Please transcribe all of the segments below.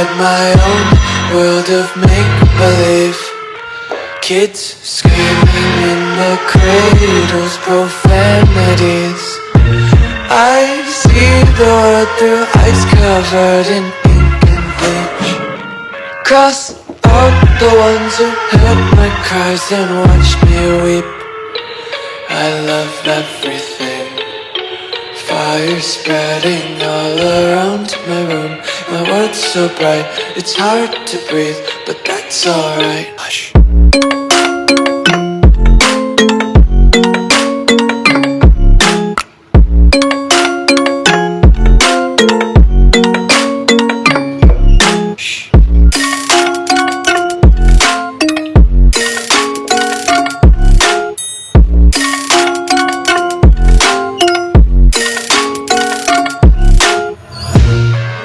inside my own world of make-believe. Kids screaming in the cradles, profanities. I see the world through ice covered in ink and bleach. Cross out the ones who heard my cries and watched me weep. I love everything. Fire spreading all around my room. My world's so bright, it's hard to breathe, but that's alright. Hush.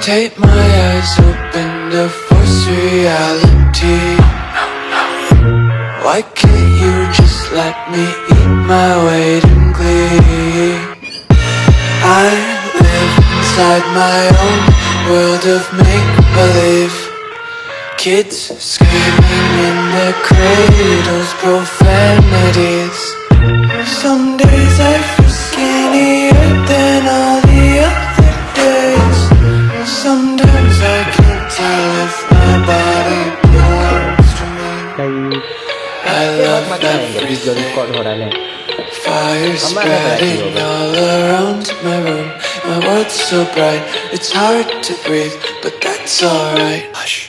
Take my eyes open to force reality. Why can't you just let me eat my weight in glee? I live inside my own world of make-believe. Kids screaming in their cradles, profanities. Some days I feel skinnier than all the other days. Sometimes I can't tell if my body belongs to me. I love everything. Fire spreading all around my room. My world's so bright, it's hard to breathe, but that's alright. Hush.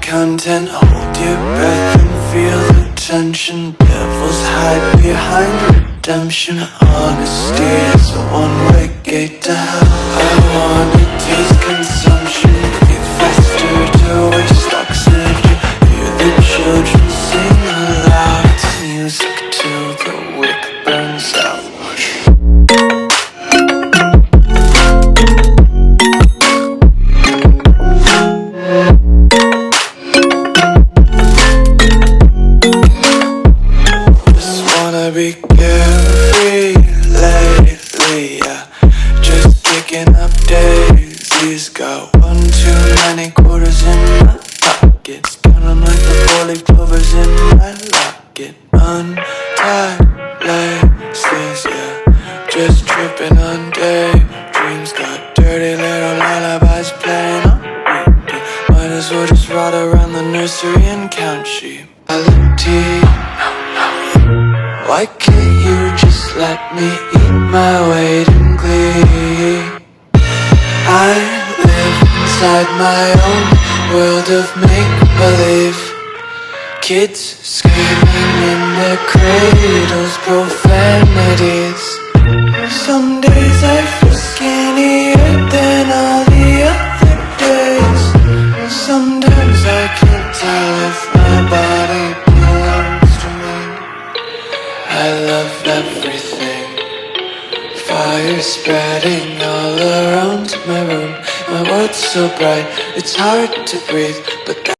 Content, hold your breath and feel the tension. Devils hide behind redemption. Honesty is a one-way gate to hell. I wanna taste consumption, breathe faster to waste oxygen. Hear the children sing aloud. It's music till the wick burns out. Be carefree lately, yeah. Just picking up daisies. Got one too many quarters in my pockets. Counting like the four-leaf clovers in my locket. Untied laces, yeah. Just tripping on daydreams. Got dirty little lullabies playing on repeat. Might as well just ride around the nursery and count sheep. Why can't you just let me eat my weight in glee? I live inside my own world of make-believe. Kids screaming in their cradles, profanities. Some days I feel skinnier than all the other days. Sometimes I can't tell if my body belongs to me. I love everything. Fire spreading all around my room. My world's so bright, it's hard to breathe, but